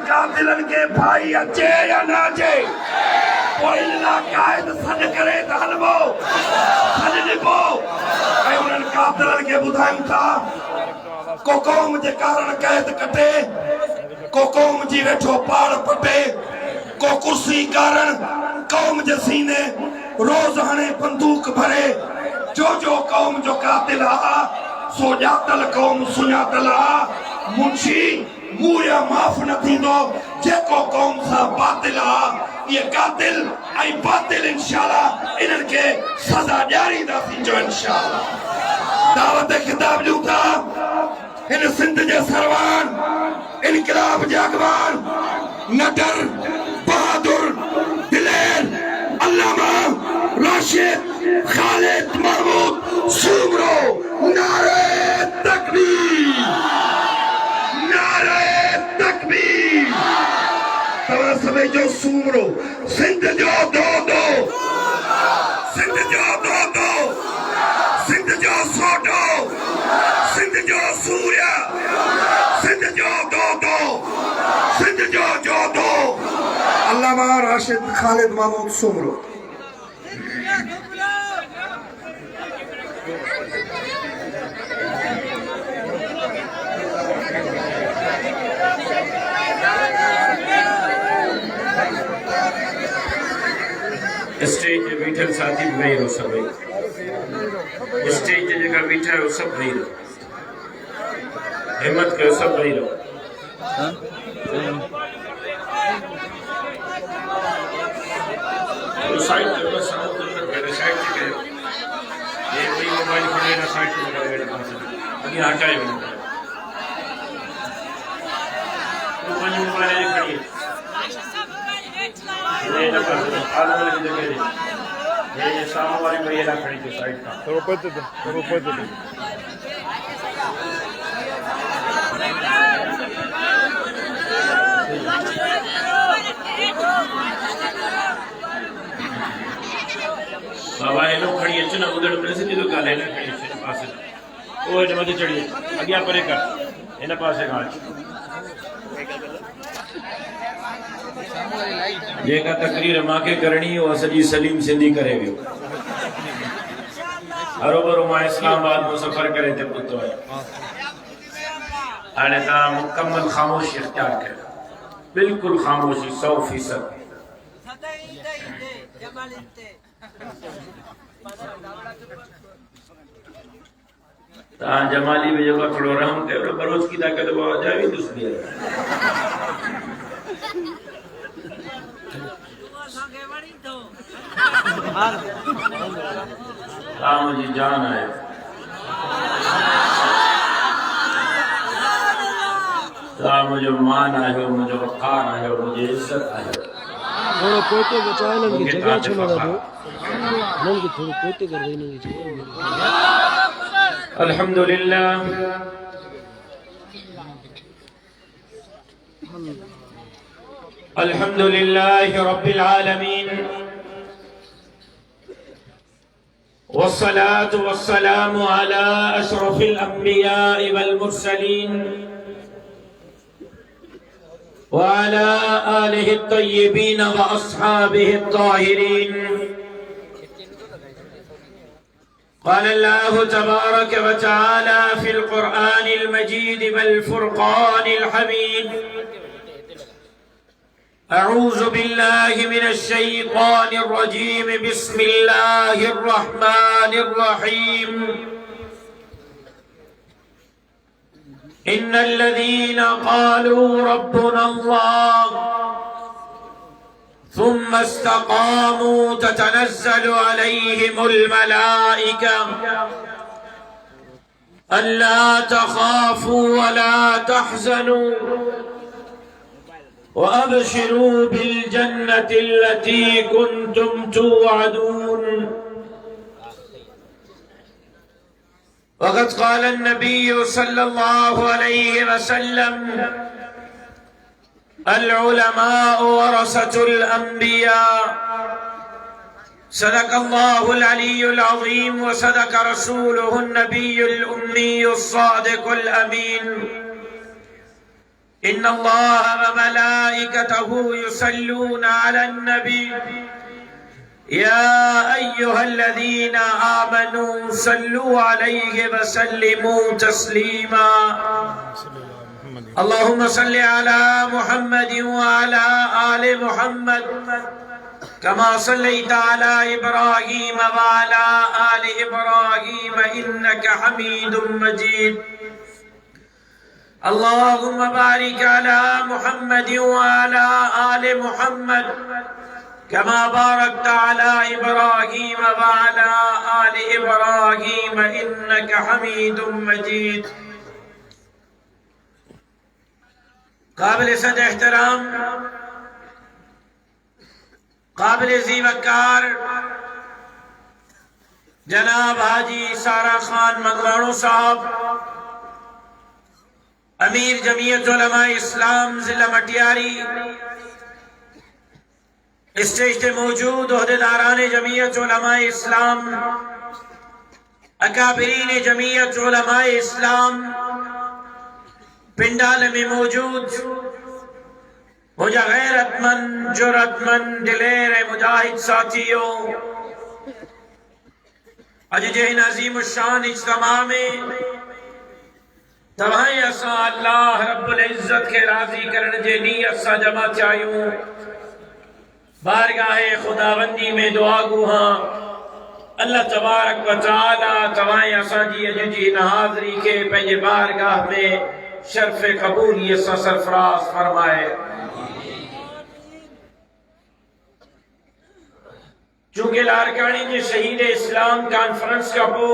कातिलन के भाई अचे या ना अचे कोई ना कायद सद करे त हलबो सद निभो ऐं उन्हनि कातिलन के ॿुधायूं था को क़ौम जे कारण कैद कटे को क़ौम जी वेठो पाड़ पटे को कुर्सी कारण कौम जे सीने रोज हणे बंदूक भरे जो कौम जो कातिल आ सो ॼातल कौम सुञातल आ मुंशी मूया माफ़ न थींदो जेको कौम सां बातिल आ ये कातिल ऐं बातिल इंशाअल्लाह इन्हनि खे सज़ा ॾियारींदासीं जो इंशाअल्लाह दावत खिताब ॾियूं था हिन सिंध जे सरवान इनकलाब जे अॻवान नडर बहादुर दिलेर अल्लामा राशिद खालिद महमूद सूमरो नारे तकबीर तव्हां सभई जो सूमरो सिंध जो दो सिंध जो दो सिंध जो सोडो सिंध जो सूर्या सिंध जो दो सिंध जो दो अल्लामा राशिद खालिद महमूद सूमरो स्टेज पे बीठल साथी वेही रहो सभई स्टेज ते जेका बीठा आहियो सभु वेही रहो हिम्मत कयो सभु वेही रहो साइड ते बस साउंड ते साइड ते कयो ये कोई मोबाइल खणे ना साइड ते लगा वेठा अॻियां हटाए वञो तो पंज मोबाइल जे खणी ये ना कर आलम वाली जगह ये सामने वाली भैया खड़ी थी साइड का ऊपर तो बाबा ये लोग खड़ी अच्छे ना उधर मेरे से तो गाले ना खड़ी अच्छे पास ओ ये मत चढ़िए आगे परे कर इन्हें पासे गाल जेका तकरीर मांखे करणी हो सजी सलीम सिंधी करे वियो हरोभरो मां इस्लामाबाद में सफर करे ते पहुतो है हाणे तव्हां मुकम्मल ख़ामोशी इख्तियार कयो बिल्कुल ख़ामोशी 100% तव्हां जमाली में जेको थोरो रहम कयो बरोज की था कयो जावी दुश्मनी मुझी जान है मुझे मान आयो मुझे वक़ार आयो मुझे इज्जत आयो थोड़ा पोते बचाए न की जगह छोड़ा दो नन की थोड़ी पोते कर देने की अल्हम्दुलिल्लाह अल्हम्दुलिल्लाह रब्बिल आलमीन वस्सलातु वस्सलामु अला अशरफिल अंबिया'i वल मुरसलीन व अला आलिहि अत्तय्यिबीन व अस्हाबिहि अत्ताहिरीन قال الله تبارك وتعالى في القرآن المجيد والفرقان الحميد أعوذ بالله من الشيطان الرجيم بسم الله الرحمن الرحيم إن الذين قالوا ربنا الله ثم استقاموا تتنزل عليهم الملائكة ألا تخافوا ولا تحزنوا وأبشروا بالجنة التي كنتم توعدون وقد قال النبي صلى الله عليه وسلم العلماء ورثة الأنبياء صدق الله العلي العظيم وصدق رسوله النبي الأمي الصادق الأمين इन्नल्लाह व मलाइकतहु युसल्लूना अलन नबी या अय्युहल्लज़ीना आमनू सल्लू अलैहि व सल्लिमू तस्लीमा अल्लाहुम्मा सल्लि अला मुहम्मद व अला आलि मुहम्मद कमा सल्लैता अला इब्राहीम व अला आलि इब्राहीम इन्नका हमीदुम मजीद अल्लाहुम्मा बारिक अला मुहम्मद व अला आलि मुहम्मद कमा बारकता अला इब्राहीम व अला आलि इब्राहीम इन्नका हमीदुम मजीद। काबिल सद एहतराम, काबिल ज़ी वक़ार जनाब हाजी सारा खान मंगवाणो साहब, अमीर जमीयत उलमा इस्लाम जिला मटियारी, स्टेज पे मौजूद ओहदेदारान जमीयत उलमा इस्लाम, अकाबिरीन जमीयत उलमा इस्लाम, पिंडाल में मौजूद मुझे गैरतमंद जुर्रतमंद दिलेर मुजाहिद साथियों, अज जे अजीम शान इज्तिमा में तव्हां असां अल्लाह रब्बुल इज्जत के राजी करण जे नियत सां जमा थिया आहियूं। बारगाह खुदाबंदी में दुआ गुहा अल्लाह तबारक व तआला तव्हां असांजी अज जी इन हाज़री के पंहिंजे बारगाह में शर्फ कबूलियत सां सरफराज फरमाए। चूंकि लारकानी जे शहीद इस्लाम कॉन्फ्रेंस का पो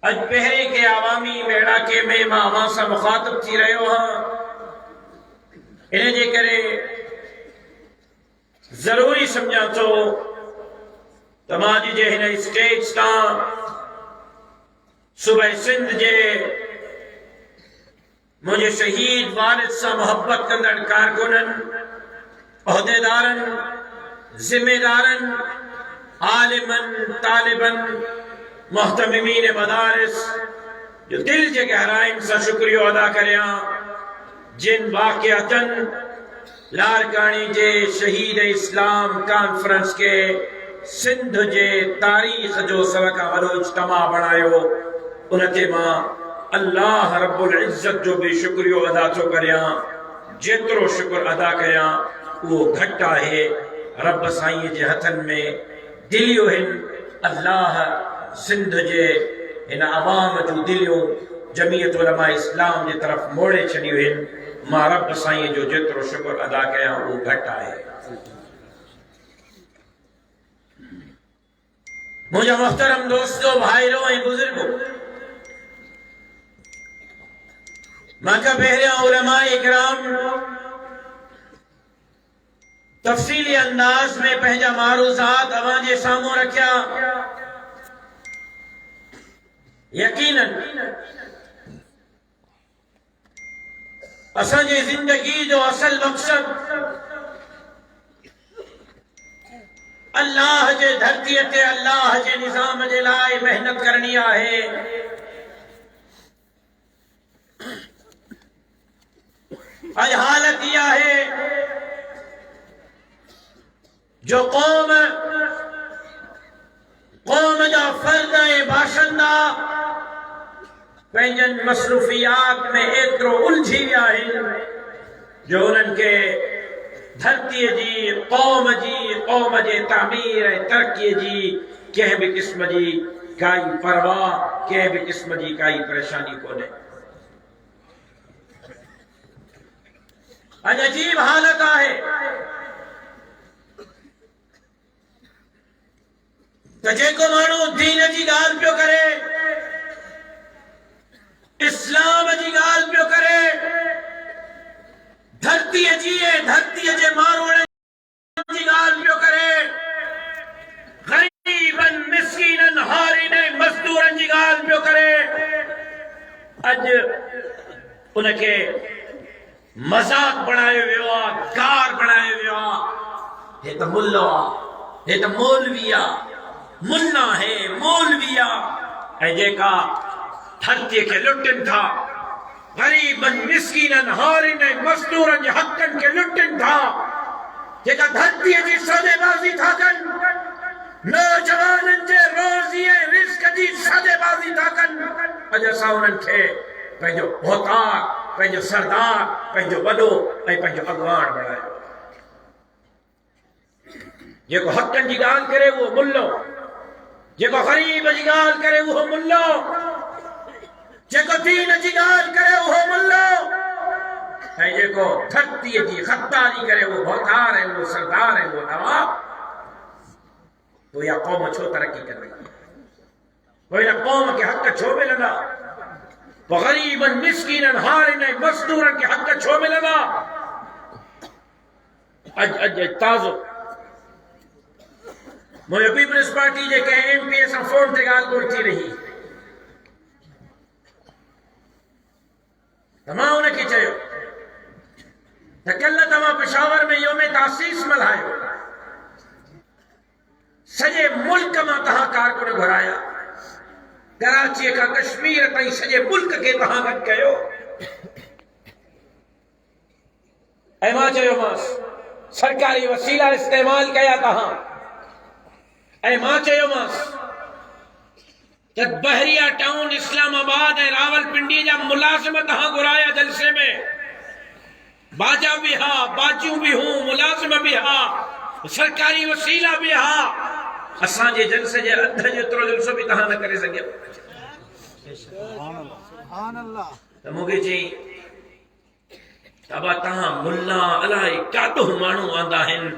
अज पहरे के आवामी मेड़ाके में मां अवां सां मुखातिब थी रहियो हां। इन जे करे जरूरी समझा तो तमाजी जे हिन स्टेज तां सूबे सिंध जे मुझे शहीद वारिद सां मोहब्बत कंदड़ कारकुनन, ओहदेदारन, जिम्मेदारन, आलिमन, तालिबन, मोहतमिमीन मदारिस जो दिल जे गहराइन सां शुक्रियो अदा करिया जिन वाक़िअतन लारकानी जे शहीद इस्लाम कॉन्फ्रेंस के सिंध जे तारीख़ जो सब खां वॾो इज्तिमा बणायो। उन ते मां अल्लाह रब्बुल इज्जत जो भी शुक्रियो अदा थो करियां। जेतिरो शुक्र अदा कयां उहो घटि आहे। रब साईं जे हथन में दिलियूं आहिनि। अल्लाह सिंध जे इन अवाम जूं दिलियूं जमीयत उलमा इस्लाम जे तरफ़ मोड़े छॾियूं आहिनि। मां रब साईं जो जेतिरो शुक्र अदा कयां उहो घटि आहे। मुझे मोहतरम दोस्तों, भाइरों ऐं बुजुर्गों, माका पहिरियां उलमा इकराम तफसीली अंदाज में पंहिंजा मारूज़ात अवां जे साम्हूं रखिया। यकीनन असांजी जिंदगी जो असल मकसद अल्लाह जे धरतीअ ते अल्लाह जे निज़ाम जे लाइ मेहनत करणी आहे। अज हालत यह है जो कौम जा फर्द ऐं बाशिंदा पंहिंजनि मसरूफियात में एतिरो उलझी विया आहिनि जो उन्हनि खे धरतीअ जी कौम जे तामीर ऐं तरक़ीअ जी कंहिं बि क़िस्म जी काई परवाह, कंहिं बि क़िस्म जी काई परेशानी कोन्हे। अज अजीब हालत आहे त जेको माण्हू दीन जी ॻाल्हि पियो करे, इस्लाम जी ॻाल्हि पियो करे, धरतीअ जी ऐं धरतीअ जे माण्हुनि जी ॻाल्हि पियो करे, ग़रीबनि, मिस्कीननि, हारिन ऐं मज़दूरनि जी ॻाल्हि पियो करे, अॼु उनखे मज़ाक बणायो वियो आहे, गार बणायो वियो आहे। हे त मुल्लो आहे, हे त मौलवी आहे, मुन्ना है, मौलवी आहे, ऐं जेका धरतीअ खे लुटनि था, गरीबन मिस्कीनन हारिन मजदूरन हक्कन के लुटन था जेका धरती जी सौदेबाजी था कन नौजवानन जे रोज़ीअ रिस्क जी सौदेबाजी था कन अज असां उन्हनि खे पंहिंजो मोहतार पंहिंजो सरदार पंहिंजो वॾो ऐं पंहिंजो अॻवान बणायो जेको हक़नि जी ॻाल्हि करे उहो मुल्लो जेको ग़रीब जी ॻाल्हि करे उहो मुल्लो जेको दीन जी ॻाल्हि करे उहो मुल्लो ऐं जेको धरतीअ जी ख़द्दारी करे उहो मोहतार ऐं उहो सरदार ऐं उहो नवाब तो इहा क़ौम छो तरक़ी कंदी पोइ हिन क़ौम खे हक़ छो मिलंदा पोइ ग़रीबन मिस्कीनन हारिन ऐं मज़दूरनि खे हक़ छो मिलंदा अॼु ताज़ो मुझे पीपल्स पार्टी जे कंहिं एमपी सां फोन ते ॻाल्हि ॿोल थी रही त मां उनखे चयो त कल्ह तव्हां पेशावर में योम तासीस मल्हायो सॼे मुल्क मां तव्हां कारकुन घुराया कराची खां कश्मीर ताईं सॼे मुल्क खे तव्हां गॾु कयो ऐं मां चयोमांसि सरकारी वसीला इस्तेमाल कया तव्हां ऐं मां चयोमांसि त बहरिया टाउन इस्लामाबाद ऐं रावलपिंडी जा मुलाज़िम तव्हां घुराया जलसे में बाजा भी हा बाजियूं भी हूं मुलाज़िम भी हा सरकारी वसीला भी हा असांजे जलसे जे अध जेतिरो जलसो भी तव्हां न करे सघियो त मूंखे चई बाबा तव्हां मुल्ला अलाए काॾो माण्हू आंदा आहिनि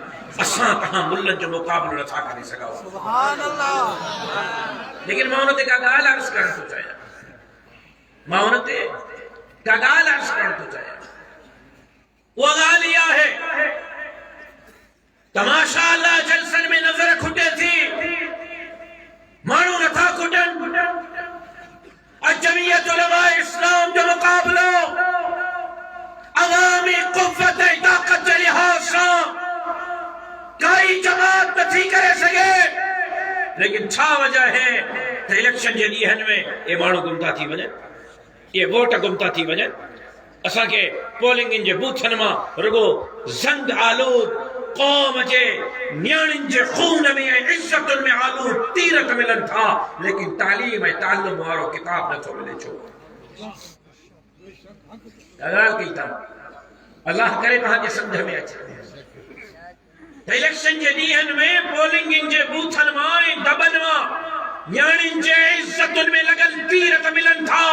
असां तव्हां मुल्लनि जो मुक़ाबिलो नथा करे सघूं सुभान अल्लाह लेकिन मां हुन ते का ॻाल्हि अर्ज़ करणु थो चाहियां मां हुन ते का ॻाल्हि अर्ज़ करणु थो चाहियां उहा ॻाल्हि इहा आहे त माशाअल्लाह जलसनि में नज़र खुटे थी माण्हू नथा खुटनि जमीयत उलमा इस्लाम जो मुक़ाबिलो अवामी क़ुव्वत ऐं ताक़त जे लिहाज़ सां काई जमात नथी करे सघे लेकिन छा वजह है त इलेक्शन जे ॾींहंनि में ये माण्हू गुम था थी वञनि ये वोट गुम था थी वञनि असांखे पोलिंग जे बूथनि मां रुगो ज़ंग आलूद क़ौम जे नियाणियुनि जे खून में ऐं इज़्ज़तुनि में आलूद तीरथ मिलनि था लेकिन तालीम ऐं तालुम वारो किताब नथो मिले छो ॻाल्हि कई अथऊं अल्लाह करे तव्हांखे सम्झ में अचे इलेक्शन जे ॾींहंनि में पोलिंग जे बूथनि मां ऐं दॿनि मां नियाणियुनि जे इज़्ज़तुनि में लॻल तीरथ मिलनि था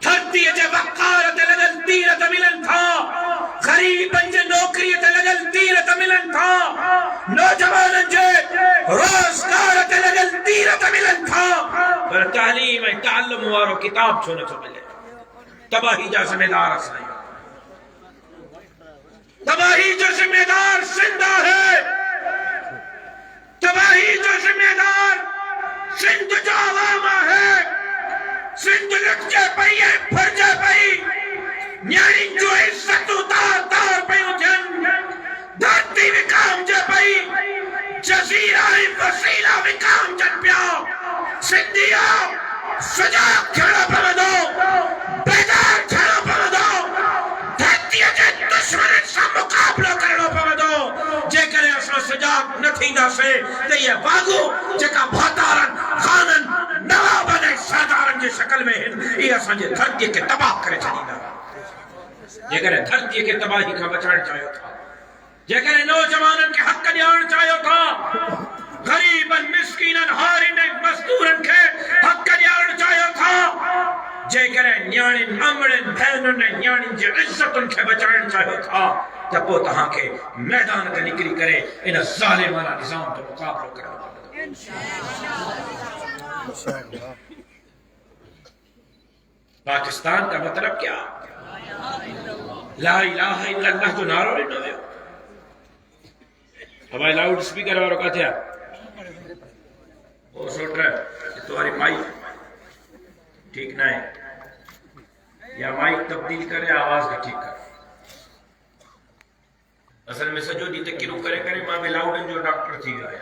धरतीअ जे वक़ार ते लॻल तीरथ मिलनि था ग़रीबनि जे नौकरीअ ते लॻल तीरथ मिलनि था नौजवाननि जे रोज़गार ते लॻल तीरथ मिलनि था पर तालीम ऐं तालुम वारो किताब छो नथो मिले तबाही जा ज़िम्मेदार असां आहियूं तबाही जो जिम्मेदार सिंध है तबाही जो जिम्मेदार सिंध जो आवाम है सिंध लुटजे पई ऐं फुरजे पई नियाणियुनि जो इज़्ज़तूं तार तार पियूं थियनि धरती विकामजे पई जज़ीरा ऐं वसीला विकामजनि पिया सिंधिया सजाग थियणो पवंदो बेदार थियणो पवंदो धरतीअ जे दुश्मननि सां मुक़ाबिलो करणो पवंदो जेकॾहिं असां सजाग न थींदासीं त इहे वागू जेका भातारनि ख़ाननि नवाबनि ऐं सरदारनि जे शकल में आहिनि इहे असांजे धरतीअ खे तबाह करे छॾींदा जेकॾहिं धरतीअ खे तबाही खां बचाइणु चाहियो था जेकॾहिं नौजवाननि खे हक़ ॾियणु चाहियो था ग़रीबनि मिस्कीननि हारिन ऐं मज़दूरनि खे हक़ ॾियणु चाहियो था जेकॾहिं नियाणियुनि अमड़नि भेनरुनि ऐं नियाणियुनि जी इज़्ज़तुनि खे बचाइणु चाहियो था त पोइ तव्हांखे मैदान ते निकिरी करे इन ज़ालिमाना निज़ाम जो मुक़ाबिलो करणो पवंदो पाकिस्तान का मतलब क्या ला इलाहा इल्लल्लाह जो नारो ॾिनो वियो हवाई लाउड स्पीकर वारो किथे आहे वो सोट तुम्हारी माइक ठीक ना है या माइक तब्दील करे आवाज के ठीक कर असल में सजो दी तकिरू करे करे मां भी लाउडन जो डॉक्टर थी गया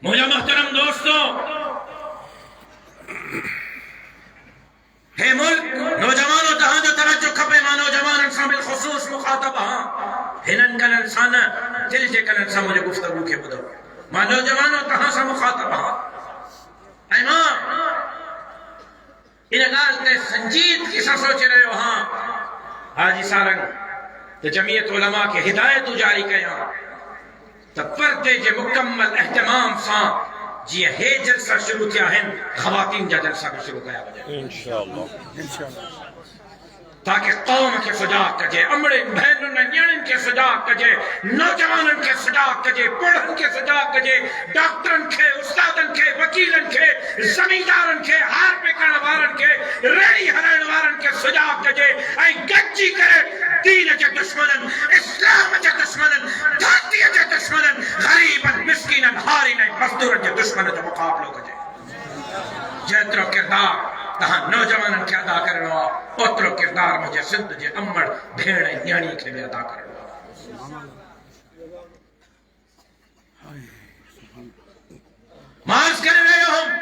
मुझे मोहतरम दोस्तों हे मुल्क नौजवानों तहां जो तवज्जो खपे मां नौजवानन सां बिल ख़ुसूस मुखातब हां हिनन कनन सां दिल जे कनन सां मुझे गुफ्तगू के ॿुधो मां नौजवानों तहां सां मुखातब हां ऐं मां इन ॻाल्हि ते संजीदगी सां सोचे रहियो हां हाजी सारंग त जमीयत उलमा खे हिदायतूं जारी कयां त पर्दे जे मुकम्मल एहतमाम सां जीअं हे जलसा शुरू थिया आहिनि ख़वातीन जा जलसा भी शुरू कया वञनि इंशाअल्लाह ताकि कौम के सुजाग कजे अमड़े बहनन न्याणन के सुजाग कजे नौजवानन के सुजाग कजे पढ़न के सुजाग कजे डॉक्टरन के उस्तादन के वकीलन के जमींदारन के हार पेकण वारन के रेड़ी हलाइण वारन के सुजाग कजे ऐं गॾिजी करे दीन जे दुश्मनन इस्लाम जे दुश्मनन धरतीअ जे दुश्मनन गरीबन मिस्कीनन हारिन ऐं मज़दूरन जे दुश्मन जो मुक़ाबिलो कजे जेतिरो किरदार तहां नौजवानन खे अदा करणो आहे ओतिरो किरदार मुंहिंजे सिंध जे अमड़ भेण ऐं न्याणी खे बि अदा करणो आहे मां अर्ज़ करे रहियो हुउमि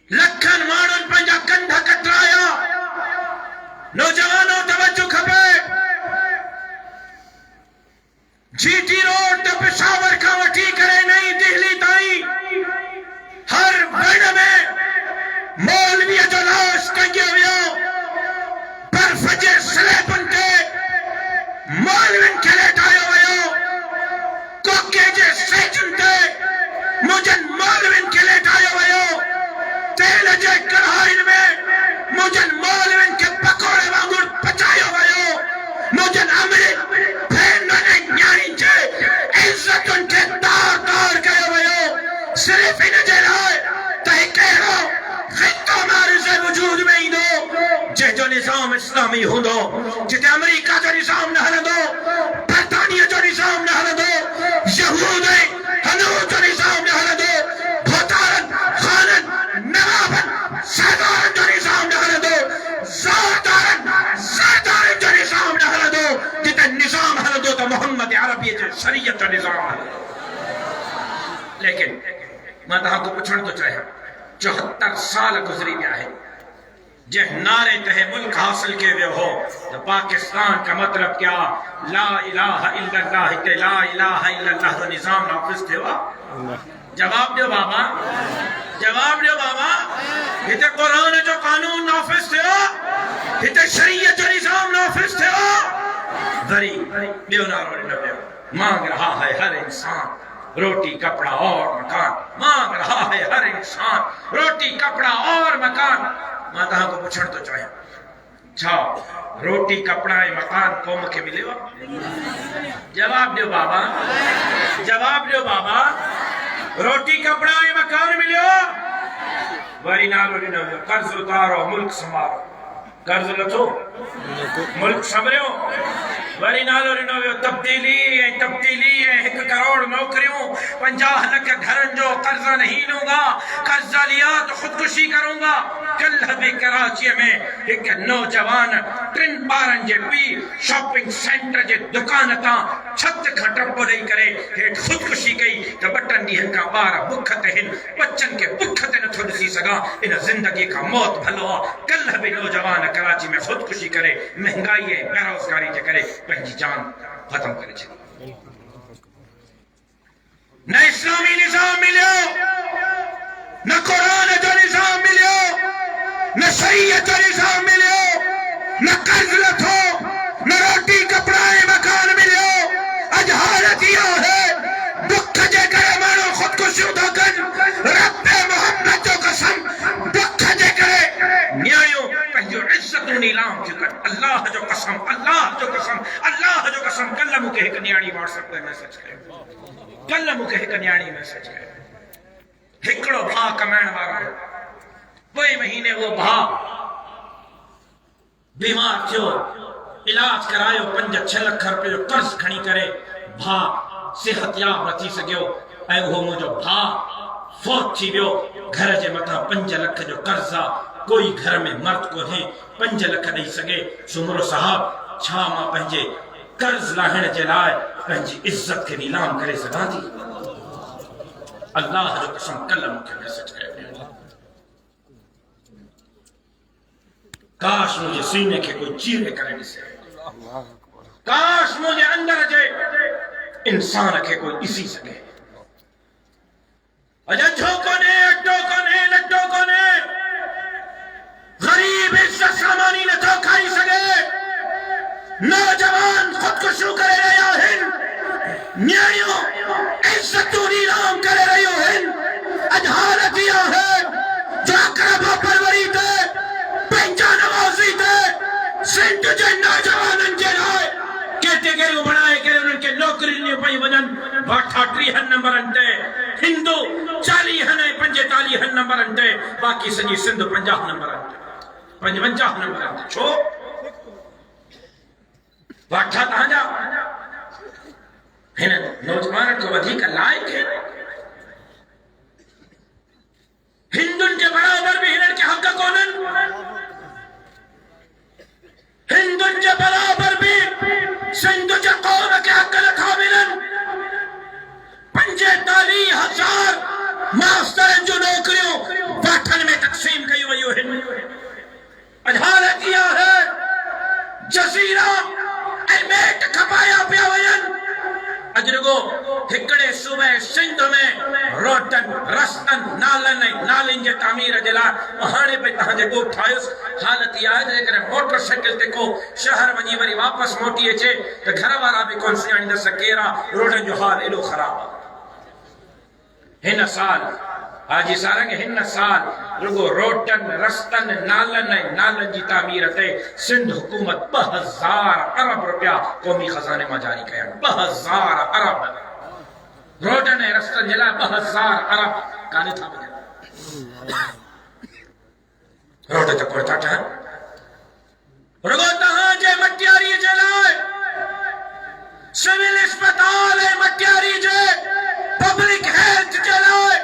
लखनि माण्हुनि पंहिंजा कंध कतराया नौजवानों तवज्जो खपे जीटी रोड ते पेशावर खां वठी करे नई दिल्ली ताईं हर वण में मौलवीअ जो लाश टंगियो वियो बर्फ जे स्लैबन ते मौलविन खे लेटायो वियो कोके जे सेजन ते मुंहिंजनि मौलविन खे लेटायो वियो तेल जे कढ़ाइन में मुंहिंजनि मौलविन खे पकोड़े वांगुरु पचायो वियो मुंहिंजनि अमरिन भेनरुनि ऐं न्याणियुनि जे इज़तुनि खे तार तार कयो वियो सिर्फ़ इन जे लाइ त हिकु अहिड़ो ख़ितो मारिज़ वजूद में ईंदो जंहिंजो निज़ाम इस्लामी हूंदो जिते अमेरिका जो निज़ाम न हलंदो बरतानिया जो निज़ाम न हलंदो यहूद ऐं हनूद जो निज़ाम न हलंदो भोतारन खानन नवाबन सरदारन जो निज़ाम न हलंदो ज़ारदारन सरदारन जो निज़ाम न हलंदो जिते निज़ाम हलंदो त मोहम्मद अरबी जे शरीयत जो निज़ाम हलंदो लेकिन मैं तहां को पुछण तो चाहिए 74 साल गुजरी विया आहिनि जंहिं नारे तहे मुल्क हासिल के वियो हो तो पाकिस्तान का मतलब क्या ला इलाहा इल्लल्लाह हिते ला इलाहा इल्लल्लाह जो निज़ाम नाफ़िज़ थियो आहे जवाब दियो बाबा हिते क़ुरान जो कानून नाफ़िज़ थियो हिते शरीयत जो निज़ाम नाफ़िज़ थियो वरी ॿियो नारो ॾिनो वियो मांग रहा है हर इंसान रोटी कपड़ा और मकान मांग रहा है हर इंसान रोटी कपड़ा और मकान मां तहां को पुछण तो चाहिए छा रोटी कपड़ा ऐं मकान क़ौम खे मिलियो जवाब ॾियो बाबा रोटी कपड़ा ऐं मकान मिलियो वरी नालो ॾिनो वियो कर्ज़ उतारो मुल्क संभालो कर्ज़ लथो मुल्क संभरियो वरी नालो ॾिनो वियो तब्दीली ऐं 1 करोड़ नौकरियों 50 लाख घरन जो कर्जा नहीं लूंगा कर्जा लिया तो खुदकुशी करूंगा कल भी कराची में एक नौजवान 3 ॿारनि जे पी शॉपिंग सेंटर जे दुकान तां छत खां टप ॾेई करे हेठ खुदकुशी कई त 2 ॾींहनि खां ॿार बुख ते हिन बच्चन के बुख ते नथो ॾिसी सघां इन ज़िंदगी खां मौत भलो आहे कल भी नौजवान कराची में खुदकुशी करे महंगाई ऐं बेरोज़गारी जे करे पंहिंजी जान खत्म करे छॾी न इस्लामी निज़ाम मिलियो न कुरान जो निज़ाम मिलियो न शरीयत जो निज़ाम मिलियो न कर्ज लथो न रोटी कपड़ा ऐं मकान मिलियो अॼु हालत इहो है दुख जे करे माण्हू ख़ुदकुशियूं था कनि रब मोहम्मद जो कसम दुख जे करे न्याणियूं पंहिंजो इज़तूं नीलाम थियूं कनि अल्लाह जो कसम कल मूंखे हिकु न्याणी व्हाट्सएप ते मैसेज कयो कल मूंखे हिकु न्याणी मैसेज कयो हिकिड़ो भाउ कमाइण वारो पोइ महीने वो भाउ बीमार थियो इलाज करायो 5-6 लाख रुपए जो कर्ज खणी करे भाउ सेहतयाब न थी सघियो ऐं उहो मुंहिंजो भाउ फौत थी वियो घर जे मथां 5 लाख जो कर्ज आहे कोई घर में मर्द कोन्हे 5 लाख ॾेई सघे सुमरो साहब छा मां पंहिंजे कर्ज लाहिण जे लाइ पंहिंजी इज़त खे नीलाम करे सघां थी अल्लाह जो कसम कल मूंखे मैसेज कयो, काश मुझे सीने के कोई चीरे करे ॾिसे, काश मुझे अंदर जे इंसान के कोई ॾिसी सके। अजा झोको ने अड्डो को ने लड्डो को ने गरीब इज्जत सामानी ने तो खाई सके, नौजवान खुदकुशी करे रहिया आहिनि, न्याणियूं इज्जतूं नीलाम करे रहियूं आहिनि। अॼु हालत इहा आहे जो अक़रब परवरी ते पंहिंजा नवाज़ी ते सिंध जे नौजवाननि जे लाइ कैटेगरियूं बणाए करे उन्हनि खे नौकरियूं ॾिनियूं पई वञनि। वाठा 30 नंबरनि ते, हिंदू 40 ऐं 45 नंबरनि ते, बाक़ी सॼी सिंध 50 नंबरनि ते, 55 नंबरनि ते। छो वाठा तव्हांजा हिन नौजवाननि खां वधीक लाइक़ आहिनि? हिंदुनि जे बराबर बि हिननि खे हक़ कोन्हनि? हिंदुनि जे बराबर बि सिंध जे क़ौम खे हक़ नथा मिलनि? 45,000 मास्तरनि जूं नौकरियूं वाठनि में तक़सीम कयूं वयूं आहिनि। अॼु हालत इहा आहे जज़ीरा ऐं मेट खपाया पिया वञनि। अॼु रुगो हिकिड़े सूबे सिंध में रोडनि, रस्तनि, नालनि ऐं नालियुनि जे तामीर जे लाइ हाणे भई तव्हांजे ॻोठ आयुसि, हालत इहा आहे जेकॾहिं मोटरसाइकिल ते को शहर वञी वरी वापसि मोटी अचे त घर वारा बि कोन सुञाणींदसि केरु आहे। रोडनि जो हाल एॾो ख़राबु आहे। हिन साल हाजी सारंग हिन साल रुगो रोडनि, रस्तनि, नालनि ऐं नालनि जी तामीर ते सिंध हुकूमत 2000 अरब रुपया क़ौमी ख़ज़ाने मां जारी कया। 2000 अरब रोडनि ऐं रस्तनि जे लाइ 2000 अरब काने था वञनि। रोड त कोन था ठहनि। रुगो तव्हांजे मटियारीअ जे लाइ सिविल अस्पताल ऐं मटियारी जे पब्लिक हेल्थ जे लाइ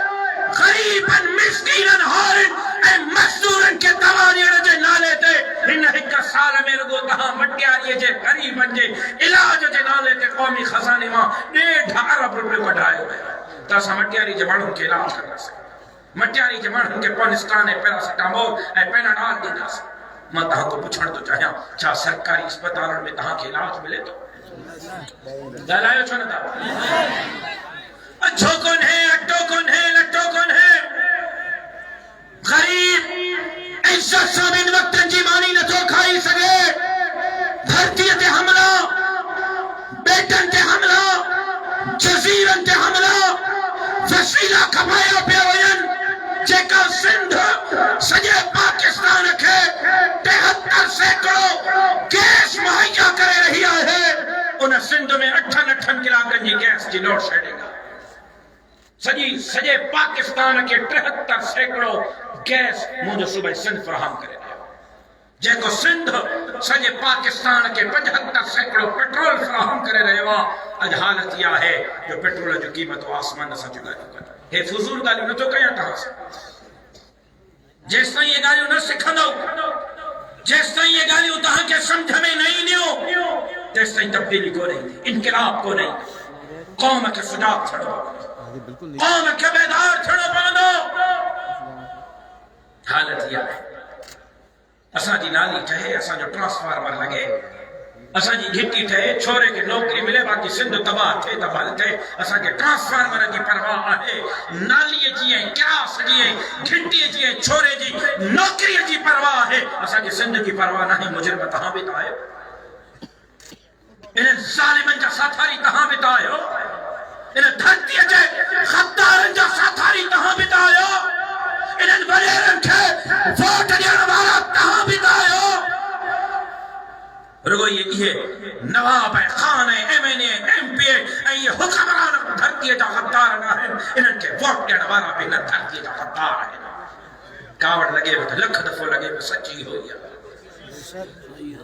गरीबन, मिस्कीनन, हारिन ऐं मज़दूरन के दवा ॾियण जे नाले ते हिन हिकु साल में रुगो तव्हां मटियारीअ जे गरीबन जे इलाज जे नाले ते क़ौमी ख़ज़ाने मां 1.5 अरब रुपयो कढायो वियो त असां मटियारी जे माण्हुनि खे इलाज कंदासीं। मटियारी जे माण्हुनि खे पॉनिस्टान ऐं पैरासिटामोल ऐं पेनाडॉल ॾींदासीं। मां तव्हां खां पुछण थो चाहियां, छा सरकारी अस्पतालनि में तव्हांखे इलाज मिले थो? ॻाल्हायो छो नथा? अच्छो कौन है, अट्टो कौन है, लट्टो कौन है? गरीब इज्जत सां ॿिन वक़्तनि जी मानी नथो खाई सघे। धरतीअ ते हमला, बेटनि ते हमला, जज़ीरनि ते हमला, वसीला खपाया पिया वञनि जेका सिंध सॼे पाकिस्तान खे 73 सैकड़ो गैस मुहैया करे रही आहे। उन सिंध में 8 कलाकनि जी गैस जी लोड शेडिंग आहे। सॼे पाकिस्तान के 73 सैकड़ो गैस मुंहिंजो सूबे सिंध फराहम करे रहियो। जेको सिंध सॼे पाकिस्तान के 75 सैकड़ो पेट्रोल फराहम करे रहियो आहे। अॼु हालत इहा आहे जो पेट्रोल जो क़ीमत आसमान सां जुगाड़ियूं कनि। हे फुज़ूल ॻाल्हियूं नथो कयां तव्हां सां। जेसिताईं इहे ॻाल्हियूं न सिखंदव, जेसिताईं इहे ॻाल्हियूं तव्हांखे सम्झ में न ईंदियूं, तेसिताईं तब्दीली कोन ईंदी, इनक़िलाब कोन ईंदो। क़ौम खे सुजाॻ थियणो पवंदो, क़ौम खे बेदार थियणो पवंदो। हालत इहा आहे असांजी नाली ठहे, असांजो ट्रांसफार्मर लॻे, असांजी घिटी ठहे, छोरे खे नौकरी मिले, बाक़ी सिंध तबाह थिए तबाह थिए। असांखे ट्रांसफार्मर जी परवाह आहे, नालीअ जी ऐं क्रास जी ऐं घिटीअ जी ऐं छोरे जी नौकरीअ जी परवाह आहे। असांखे सिंध जी परवाह नाहे। मुजरिम तव्हां बि त आहियो, इन ज़ालिमनि जा साथारी तव्हां बि त आहियो, इन धरतीअ जे ग़द्दारनि जा साथारी तव्हां बि त आहियो, इन्हनि वॾेरनि खे वोट ॾियण वारा तव्हां बि त आहियो। रुगो इहे नवाब ऐं खान ऐं MNA MP ऐं इहे हुक्मरान धरतीअ जा ग़द्दार न आहिनि, इन्हनि खे वोट ॾियण वारा बि न धरतीअ जा ग़द्दार आहिनि। कावड़ लॻे त लख दफ़ो लॻे त सची हुई आहे।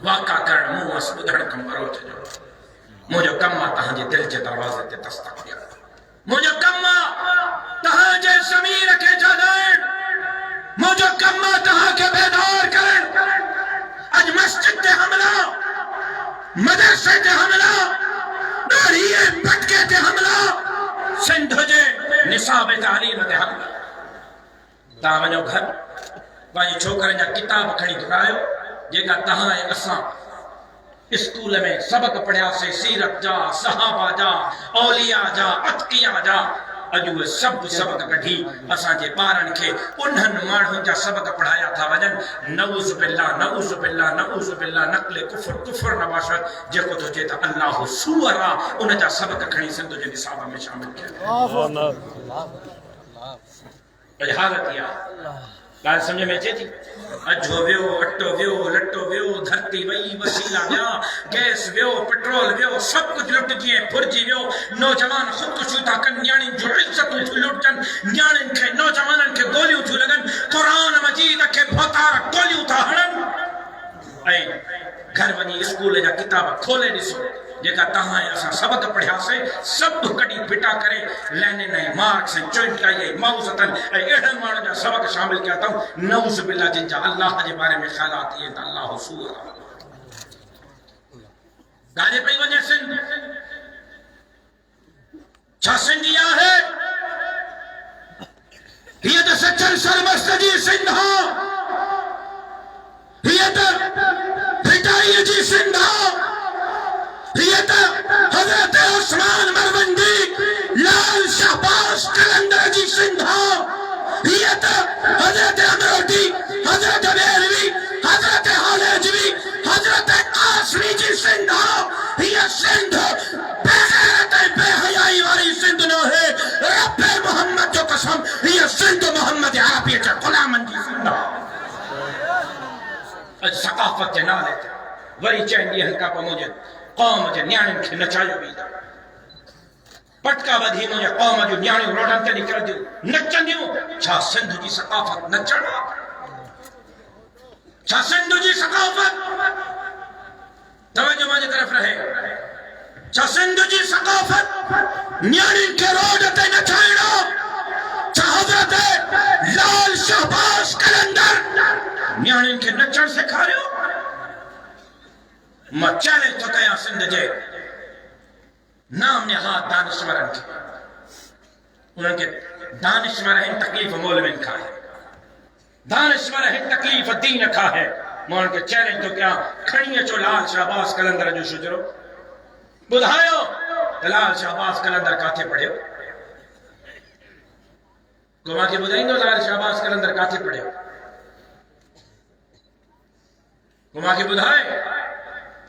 वाका करण मूं वस ॿुधण खां परो थियो। मुंहिंजो कमु आहे तव्हांजे दिलि जे दरवाज़े ते दस्तक ॾियण। मुंहिंजो कमु आहे तव्हांजे ज़मीर खे जगाइण। मुंहिंजो कमु आहे तव्हांखे बेदार करण। अॼु मस्जिद ते हमला, मदरसे ते हमला, ॾाढ़ीअ पटके ते हमला, सिंध जे निसाब तालीम ते हल तव्हां वञो घर पंहिंजे छोकरनि जा किताब खणी घुरायो जेका तव्हां ऐं असां स्कूल में सबक पढ़ियासीं सीरत जा सहाबा जा औलिया जा अतकिया जा अॼु उहे सभु सबक कढी असांजे ॿारनि खे उन्हनि माण्हुनि जा सबक पढ़ाया था वञनि नऊज़ बिल्लाह नऊज़ बिल्लाह नऊज़ बिल्लाह नक़्ल कुफ़्र कुफ़्र नबाशत जेको थो चए त अल्लाह सूअर आहे उन जा सबक खणी सिंध जे निसाब में शामिल कया अॼु हालत इहा ॻाल्हि सम्झ में अचे थी अजो वियो अटो वियो लटो वियो धरती वई वसीला विया गैस वियो पेट्रोल वियो सब कुछ लुटजी ऐं फुरजी वियो नौजवान ख़ुदकुशियूं था कनि न्याणियुनि जूं इज़तूं थियूं लुटजनि न्याणियुनि खे नौजवाननि खे गोलियूं थियूं लॻनि क़ुरान मजीद खे भोतार गोलियूं था हणनि ऐं घर वञी स्कूल जा किताब खोले ॾिसो जेका तव्हां ऐं असां सबक पढ़ियासीं सभु कढी फिटा करे लेनिन ऐं मार्क्स ऐं चोइटाई ऐं माउज़तनि ऐं अहिड़नि माण्हुनि जा सबक शामिल कया अथऊं नऊज़ बिल्लाह जिन जा अल्लाह जे बारे में ख़्यालात इहे त अल्लाह सूअर गाॾे पई वञे सिंध छा सिंधी आहे हीअ त सचल सरमस्त जी सिंध हीअ त फिटाईअ जी सिंध हजरत उस्मान मरवंदी लाल शाहबाज कलंदर जी सिंध हजरत अमरोटी हजरत बेरवी हजरत हालेजवी हजरत कासमी जी सिंध सिंध बेगैरत बेहयाई वाली सिंध न है रब मोहम्मद जो कसम ये सिंध मोहम्मद अरबी के गुलामन जी सिंध अज सकाफत के नाले वरी चंदी हल्का को मुझे कौम जे न्याणियुनि खे नचायो वेंदो पटका ॿधी मुंहिंजे कौम जूं न्याणियूं रोडनि ते निकिरंदियूं नचंदियूं छा सिंध जी सकाफ़त नचण छा सिंध जी सकाफ़त तवज्जो मुंहिंजी तरफ़ रहे छा सिंध जी सकाफ़त न्याणियुनि खे रोड ते नचाइणो छा हज़रत लाल शाहबाज कलंदर न्याणियुनि खे नचणु सेखारियो मां चैलेंज थो कयां सिंध जे नाम निहाद दानिश्वरनि खे उन्हनि खे दानिश्वर आहिनि तकलीफ़ मौलवियुनि खां आहे दानिश्वर आहिनि तकलीफ़ दीन खां आहे मां उन्हनि खे चैलेंज थो कयां खणी अचो लाल शाहबाज कलंदर जो शुजरो ॿुधायो त लाल शाहबाज कलंदर काथे पढ़ियो को मूंखे ॿुधाईंदो लाल शाहबाज कलंदर काथे पढ़ियो को मूंखे ॿुधाए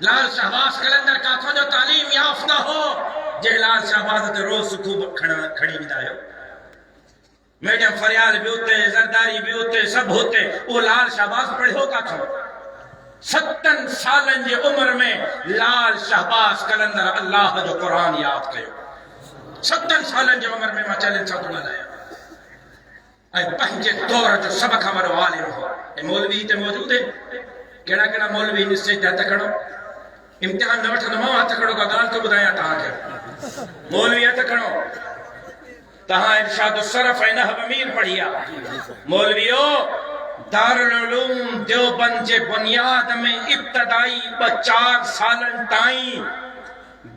लाल शाहबाज कलंदर काथों जो तालीम याफ्ता हो जे लाल शाहबाज ते रोज सुखू खड़ी वेंदा आहियो मैडम फरियाद भी होते जरदारी भी होते सब होते वो लाल शाहबाज पढ़ियो काथों 7 सालन जे उम्र में लाल शाहबाज कलंदर अल्लाह जो कुरान याद कयो 7 सालन जे उम्र में मां चैलेंज छा थो ॻाल्हायां ऐं पंहिंजे दौर जो सभ खां वॾो आलिम हो ऐं मौलवी हिते मौजूद आहिनि कहिड़ा कहिड़ा मौलवी इन स्टेज ते हथ खणो इम्तिहान न वठंदो हथ खणो का ॻाल्हि थो ॿुधायां तव्हांखे मौलवी हथ खणो तव्हां इरशाद सरफ ऐं नहव मीर पढ़ी आहे मौलवियो दारुल उलूम देवबंद जे बुनियाद में इब्तदाई 4 सालन ताईं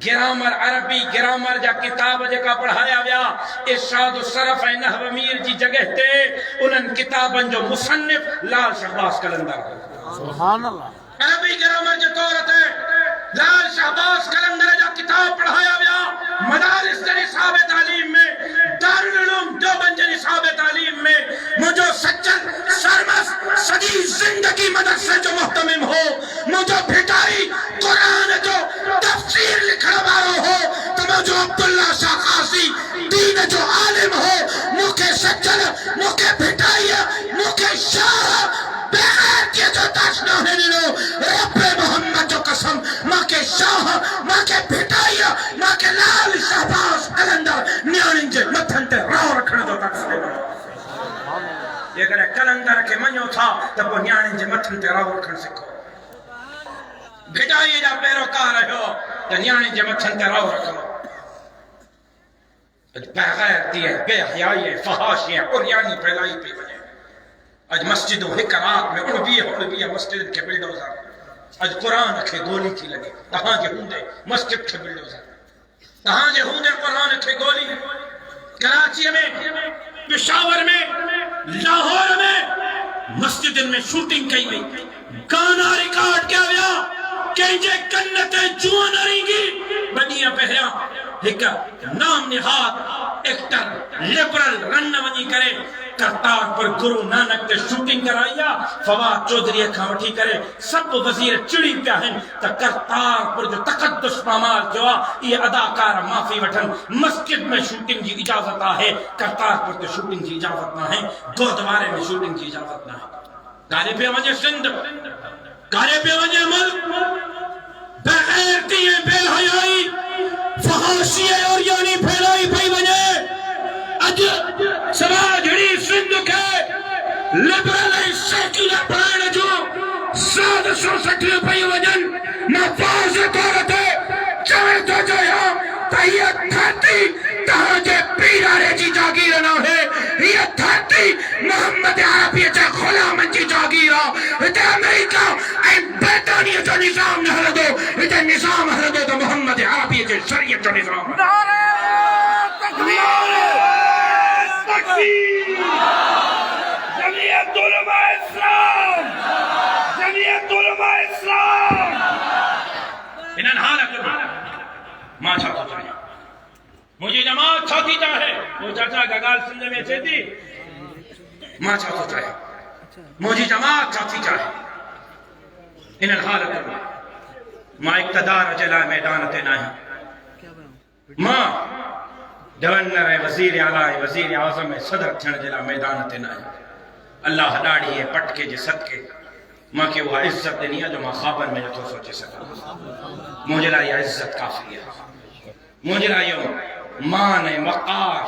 ग्रामर अरबी ग्रामर जा किताब जेका पढ़ाया विया इरशाद सरफ ऐं नहव मीर जी जगह ते उन्हनि किताबनि जो मुसन्निफ लाल शाहबाज कलंदर सुभान अल्लाह अरबी ग्रामर जे तौर ते लाल शाहबाज कलंदर जा किताब पढ़ाया विया मदारिस के निसाब तालीम में दारुल उलूम देवबंद जे निसाब तालीम में मुझो सच्चन सरमस सदी जिंदगी मदरसे जो मुहतमिम हो मुझो भिटाई कुरान जो तफसीर लिखण वारो हो तो मुझो अब्दुल्ला शाह कासी दीन जो आलिम हो मुखे सच्चन मुखे भिटाई मुखे शाह बेगैर के जो दर्शन है नो रब मोहम्मद जो कसम मां के शाह मां के भिटाई मां के लाल शाहबाज कलंदर न्याणी जे मथन ते राव रखण जो दर्शन जेकर कलंदर के मञो था त पोइ न्याणी जे मथन ते राव रखण सिखो भिटाई जा पैरोकार रहियो त न्याणी जे मथन ते राव रखो बग़ैर दिए बेहयाई फहाशी उरियानी फैलाई पई वञे अज मस्जिदों एक रात में 29 मस्जिद के बिल्डोजर अज कुरान के गोली थी लगे तहां जे हुंदे मस्जिद के बिल्डोजर तहां जे हुंदे कुरान के गोली कराची में, पेशावर में, लाहौर में मस्जिद में शूटिंग कई वई, गाना रिकॉर्ड किया विया, कंहिंजे कन ते जूं न रिंगी। ॿ ॾींहं पहिरियां हिकु नाम निहाद एक्टर लिबरल रन वञी करे करतारपुर गुरु नानक ते शूटिंग कराई आहे। फवाद चौधरी खां वठी करे सब वज़ीर चिड़ी पिया आहिनि त करतारपुर जो तक़द्दुस पामाल जो आहे, इहे अदाकार माफ़ी वठनि। मस्जिद में शूटिंग जी इजाज़त आहे, करतारपुर ते शूटिंग जी इजाज़त न आहे, गुरुद्वारे में शूटिंग जी इजाज़त न आहे। कारे पियो वञे सिंध, कारे पियो वञे मुल्क, बग़ैरती ऐं बेहयाई फहाशी और यानी फैलाई पई वञे। अॼु समाज हिड़ी सिंध खे लिबरल ऐं सेक्युलर बणाइण जो साज़िशूं सठियूं पई वञनि। मां वाज़े तौर ते चवे थो चाहियां त हीअ धरती तव्हांजे पीरारे जी जागीर न आहे, हीअ धरती मोहम्मद अरबी जे ग़ुलामनि जी जागीर आहे। हिते अमेरिका ऐं ब्रिटानिया जो निज़ाम न हलंदो, हिते निज़ाम हलंदो त मोहम्मद अरबी जे शरीयत जो निज़ाम। जमीयत उलमा इस्लाम, जमीयत उलमा इस्लाम। इन्हनि हालत मां छा थो चाहियां, मुंहिंजी जमात छा थी चाहे, वो चाचा का ॻाल्हि सिंध में अचे थी, मां छा थो चाहियां, मुंहिंजी जमात छा थी चाहे। इन्हनि हालत में मां इक़्तिदार जे लाइ मैदान ते न आहियां, मां गवर्नर ऐं वज़ीर आला ऐं वज़ीर आज़म ऐं सदर थियण जे लाइ मैदान ते न आहियां। अल्लाह ॾाढ़ी ऐं पटके जे सदके मूंखे उहा इज़त ॾिनी आहे जो मां ख़्वाबनि में नथो सोचे सघां। मुंहिंजे लाइ इहा इज़त काफ़ी आहे, मुंहिंजे लाइ इहो मान ऐं वक़ार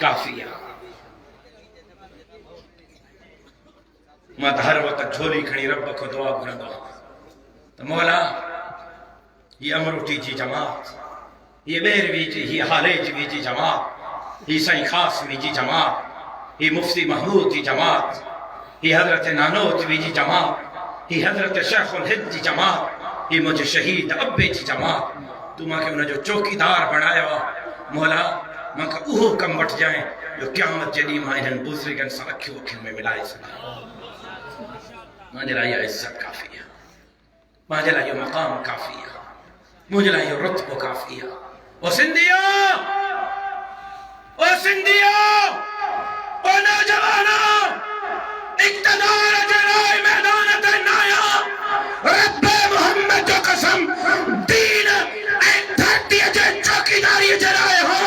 काफ़ी आहे। मां त हर वक़्तु झोली खणी रब खां दुआ घुरंदो आहियां त मौला हीअ अमरूटी जी जमात, ये बेरवी जी, ही हालेजवी जी जमात, ही साईं खासमी जी जमात, ही मुफ्ती महमूद जी जमात, ही हजरत नानोतवी जी जमात, ही हजरत शेखुल हिंद जी जमात, ही मुझे शहीद अब्बे जी जमात, तू मूंखे उनजो चौकीदार बणायो आहे। मौला मूंखे उहो कमु वठी जाए जो क़यामत जे ॾींहुं मां हिननि बुज़ुर्गनि सां अखियूं अखियुनि में मिलाए सघां। मुंहिंजे लाइ इहा इज़त काफ़ी आहे, मुंहिंजे लाइ इहो मक़ाम काफ़ी आहे, मुंहिंजे लाइ इहो रुतबो काफ़ी आहे। ओ सिंधियो, ओ सिंधियो, ओ नौजवानो, इक़्तिदार जे लाइ मैदान ते न आया। रब्बे मोहम्मद जो कसम दीन ऐं धरतीअ जे चौकीदारी जे लाइ हो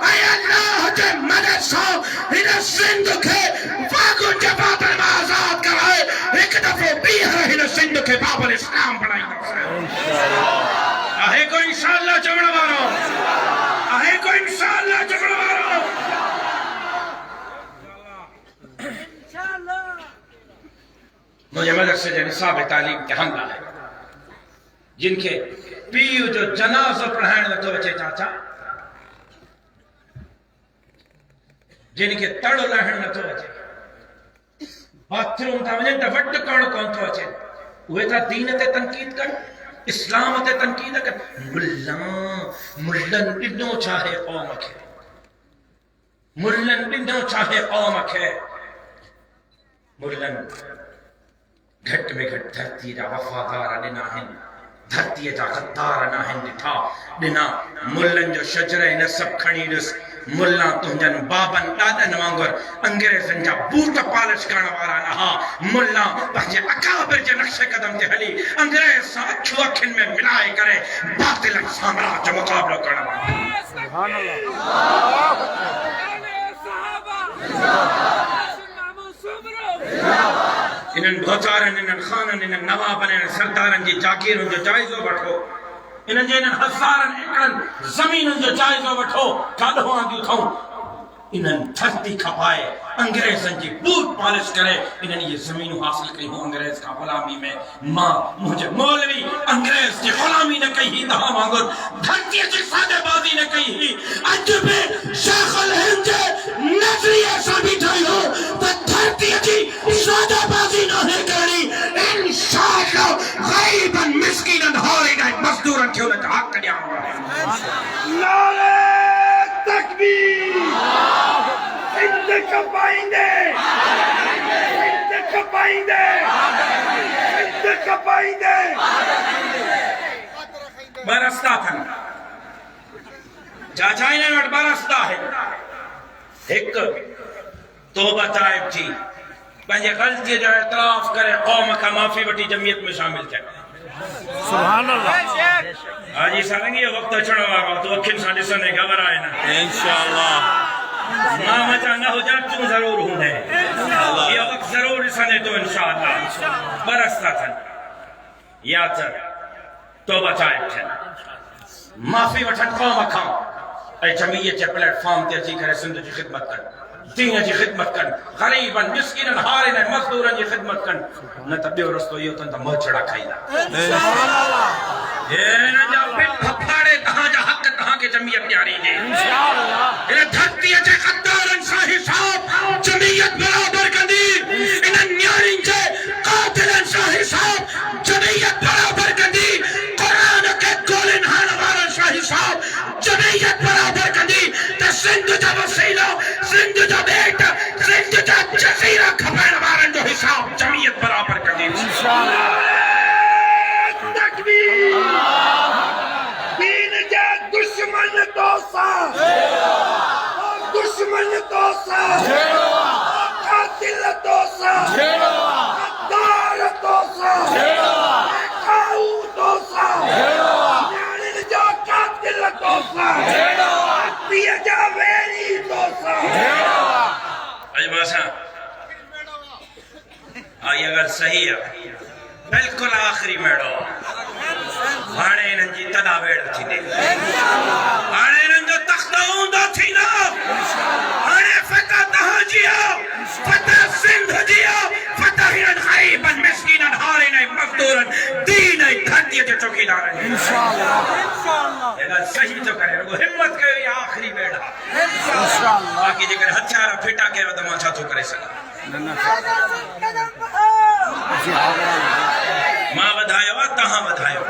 ऐं अल्लाह जे मदद सां हिन सिंध खे वागुनि जे बादल मां आज़ाद कराए हिकु दफ़ो ॿीहर हिन सिंध खे बाबुल इस्लाम बणाईंदासीं। आहे कोई इंशाअल्लाह चवण वारो, आहे कोई इंशाअल्लाह चवण वारो। मुझे मदरसे जे निसाब तालीम ते हमला है, जिनके पीउ जो जनाज़ो पढ़ाइण नथो अचे चाचा, जिनके तड़ लहण नथो अचे, बाथरूम था वञनि त वट करण कोन थो अचे, उहे था दीन ते तनकीद कनि, इस्लाम ते तनकीद कनि। मुल्लनि ॾिनो छा है क़ौम खे, मुल्लनि ॾिनो छा है क़ौम खे। मुल्लनि घट में घट धरती जा वफ़ादार ॾिना आहिनि, धरतीअ जा गद्दार न आहिनि ॾिठा। ॾिना मुल्लनि जो शजर न सभु खणी ॾिस, मुल्ला तुंहिंजनि बाबनि ॾाॾनि वांगुरु अंग्रेज़नि जा बूट पालिश करण वारा न हा। मुल्ला पंहिंजे अकाबिर जे नक्शे कदम ते हली अंग्रेज़ सां अखियूं अखियुनि में मिलाए करे बातिल साम्राज्य जो मुक़ाबिलो करण वारा। इन्हनि भोचारनि, इन्हनि ख़ाननि, इन्हनि नवाबनि, इन्हनि सरदारनि जी जागीरुनि जो जाइज़ो वठो, इन्हनि जे इन्हनि हज़ारनि एकड़नि ज़मीनुनि जो जाइज़ो वठो। काॾों आंदियूं अथऊं, इन्हनि धरती खपाए अंग्रेज़नि जी बूट पालिश करे इन्हनि ये ज़मीनूं हासिल कयूं अंग्रेज़ खां ग़ुलामी में। मां मुंहिंजे मौलवी अंग्रेज़ जी ग़ुलामी न कई, तव्हां वांगुरु धरतीअ जी सादेबाज़ी न कई। अॼु बि शेखुल हिंद जे नज़रिए सां बीठा आहियो त धरतीअ जी सादेबाज़ी नाहे करणी। इंशाअल्लाह ग़रीबनि, मिस्कीननि, हौरीननि, मज़दूरनि खे उन्हनि जा हक़ ॾियां। नारे तकबीर। खपाईंदे बरसता था जाचाइने वट बरसता है एक तौबा ताइब थी पंहिंजे गलती जो इतराफ करे कौम का माफी वठी जमियत में शामिल थे सुभान अल्लाह हाजी सारंगी वक्त अचण वारो तो अखिन सां ॾिसंदे घबराए न इंशाअल्लाह मां मचा न हो जा तू जरूर हूंदे ये वक्त जरूर ॾिसंदे तो इंशाअल्लाह बरसता था या त तौबा ताइब थे माफी वठन कौम खां ऐं जमियत जे प्लेटफॉर्म ते अची करे सिंध जी ख़िदमत कर दीन जी ख़िदमत कर गरीबन मिस्किनन हारिन मजदूरन जी ख़िदमत कर न त ॿियो रस्तो इहो अथनि त मोछड़ा खाईंदा सुभान अल्लाह हे न जा पिट फाड़े तहां जा हक़ तहां के जमियत ॾियारी ॾे इंशाअल्लाह इन धरती जे क़द्दारन सां हिसाब जमियत बराबर कंदी इन न्याणिन जे कातिलन सां हिसाब जमियत बराबर कंदी कुरान के गोलिन हण वारन सां हिसाब जमियत बराबर कंदी त सिंध जा वसीला सिंध जा बेट सिंध जा जज़ीरा खपण वारन जो हिसाब जमियत बराबर कंदी इंशाअल्लाह तकबीर दीन जा दुश्मन तो सा दुश्मन तो सा कातिल तो सा गद्दार तो सा खाऊ तो सा न्याणिन जो कातिल तो सा पिया जा वेरी तो सा अजमासा आई अगर सही है बिल्कुल आखिरी मेड़ो हाणे इन्हनि जी तदा वेड़ थींदी हाणे इन्हनि जो तख़्त हूंदो थींदो हाणे फतह तहां जी आहे फतह सिंध जी आहे फतह हिननि ग़रीबन मिस्कीनन हारिन ऐं मज़दूरन दीन ऐं धरतीअ जे चौकीदारनि इंशाअल्लाह अगर सही तो करे रुगो हिम्मत कयो ये आखिरी वेड़ आहे इंशाअल्लाह बाक़ी जेकर हथियार फिटा कयो त मां छा थो करे सघां मां वधायो आहे तहां वधायो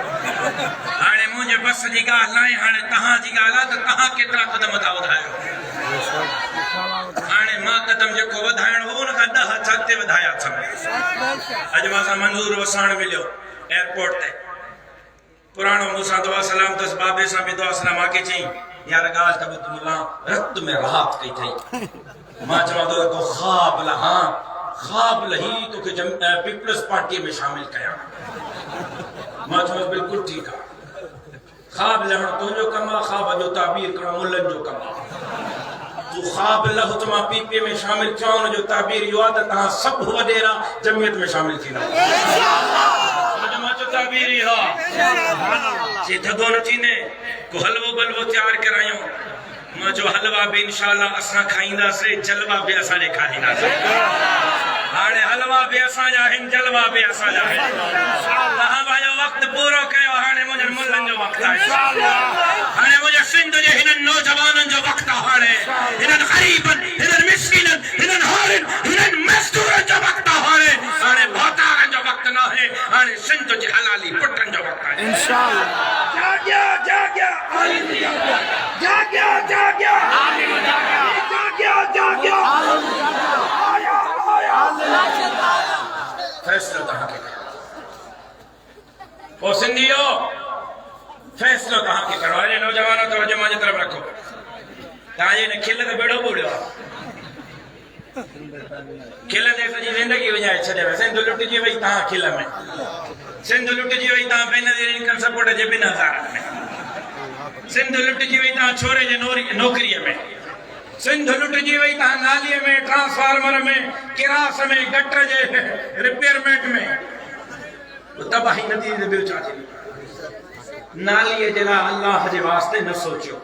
हाणे मुंहिंजे बस जी ॻाल्हि नाहे हाणे तहां जी ॻाल्हि आहे त तहां केतिरा क़दम था वधायो हाणे मां क़दम जेको वधाइणो हो उन खां 10 हथ अॻिते वधाया अथमि अॼु मां सां मंज़ूर वसाण मिलियो एयरपोर्ट ते पुराणो मूंसां दुआ सलाम तस बाबे सां बि दुआ सलाम आके चई यार ॻाल्हि त ॿुध मुला रत में राहत कई अथई मां चवां थो को ख़्वाब लहां ख़्वाब लही तोखे पीपल्स पार्टी में शामिल कयां मां चवां बिल्कुलु ठीकु आहे ख़्वाब लहणु तुंहिंजो कमु आहे ख़्वाब जो ताबीर करणु मुल्हनि जो कमु आहे तूं ख़्वाब लहो त मां पीपीए में शामिल थियां हुनजो ताबीर इहो आहे त तव्हां सभु वॾेरा जमियत में शामिल थींदा मां चयो ताबीर इहो आहे थधो न थींदे को हलवो बलवो तयारु करायूं मां चयो हलवा बि इंशाअल्लाह असां खाईंदासीं जलवा बि असां ॾेखारींदासीं हाणे हलवा बि असांजा आहिनि जलवा बि असांजा आहिनि तव्हां पंहिंजो वक़्तु पूरो कयो हाणे मुंहिंजनि मुल्हनि जो वक़्तु आहे हाणे मुंहिंजे सिंध जे हिननि नौजवाननि जो वक़्तु आहे हाणे हिननि ग़रीबनि हिननि मिस्कीननि हिननि हारिन हिननि मज़दूरनि जो वक़्तु आहे हाणे भौतारनि जो वक़्तु न आहे हाणे सिंध जी हलाली पुटनि जो वक़्तु आहे इंशाअल्लाह जाग्या जाग्या आलिम जाग्या जाग्या जाग्या आलिम जाग्या जाग्या आया आया फैसलो तहां के ओ सिंधियो फैसलो तहां के करो अरे नौजवानों तवज्जो मुंहिंजी तरफ रखो तव्हांजे हिन खिल ते बेड़ो ॿोड़ियो आहे खिल ते सॼी ज़िंदगी विञाए छॾियव सिंध लुटिजी वई तव्हां खिल में सिंध लुटिजी वई तव्हां बेनज़ीर इनकम सपोर्ट जे 2000 में सिंध लुटिजी वई तव्हां छोरे जे नौकरीअ में सिंध लुटिजी वई तव्हां नालीअ में ट्रांसफार्मर में किरास में गटर जे रिपेयरमेंट में तबाही न थी ॿियो छा थींदो नालीअ जे लाइ अल्लाह जे वास्ते न सोचियो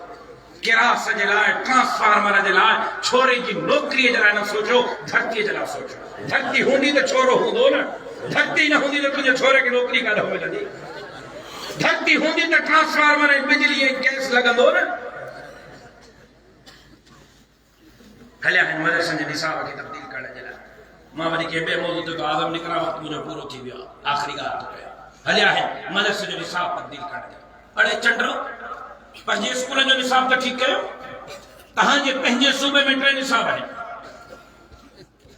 किरास जे लाइ ट्रांसफार्मर जे लाइ छोरे जी नौकरीअ जे लाइ न सोचियो धरतीअ जे लाइ सोचियो धरती हूंदी त छोरो हूंदो न धरती न हूंदी त तुंहिंजे छोरे खे नौकरी काॾों मिलंदी धरती हूंदी त ट्रांसफार्मर ऐं बिजली ऐं गैस लॻंदो न हलिया हिन मदरसनि जे निसाब खे तब्दील करण जे लाइ मां वरी कंहिं ॿिए मौज़ूअ ते आज़म निकिरा वक़्तु मुंहिंजो पूरो थी वियो आहे आख़िरी ॻाल्हि थो कयां हलिया हिन मदरसे जो निसाब तब्दील करण जे अड़े चंडो पंहिंजे स्कूलनि जो निसाब त ठीकु कयो तव्हांजे पंहिंजे सूबे में 3 निसाब आहिनि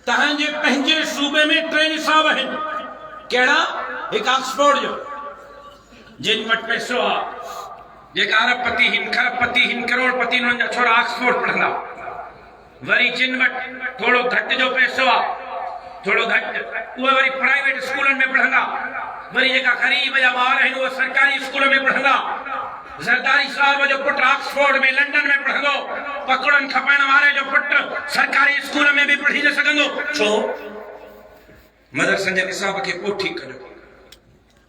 तहांजे पंहिंजे सूबे में 3 निसाब आहिनि। कहिड़ा? हिकु ऑक्सफोर्ड जो, जिन वटि पैसो आहे, जेका अरबपति हिन, खरबपति हिन, करोड़पति, उन्हनि जा छोरा ऑक्सफोर्ड पढ़ंदा। वरी जिन वटि थोड़ो घटि जो पैसो आहे, थोड़ो घटि, उहे वरी प्राइवेट स्कूलनि में पढ़ंदा। वरी जेका ग़रीब जा ॿार आहिनि उहे सरकारी स्कूल में पढ़ंदा। ज़रदारी साहब जो पुटु ऑक्सफोर्ड में, लंडन में पढ़ंदो। पकड़नि खपाइण वारे जो पुटु सरकारी स्कूल में बि पढ़ी न सघंदो। छो? मदरसनि जे निसाब खे पोइ ठीकु कजो,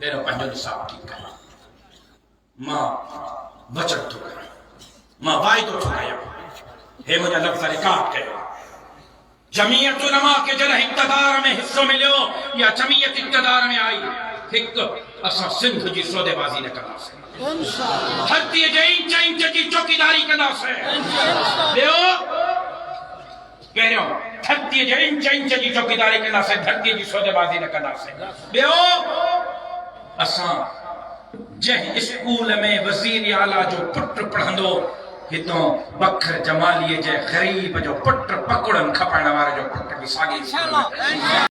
पहिरियों पंहिंजो निसाब ठीकु कयो। मां बचत थो कयां, मां वाइदो थो कयां, हे मुंहिंजा लफ़्ज़ रिकॉर्ड कयो। जमीयत उलमा के जॾहिं इक़्तिदार में हिस्सो मिलियो या जमीयत इक़्तिदार में आई, हिकु असां सिंध जी सौदेबाज़ी न कंदासीं, धरतीअ जे इंच इंच जी चौकीदारी कंदासीं। ॿियो, पहिरियों धरतीअ जे इंच इंच जी चौकीदारी कंदासीं, धरतीअ जी सौदेबाज़ी न कंदासीं। ॿियो, असां जंहिं स्कूल में वज़ीर आला जो पुटु पढ़ंदो, हितों बखर जमालीअ जे ग़रीब जो पुटु, पकड़नि खपाइण वारे जो पुटु बि साॻी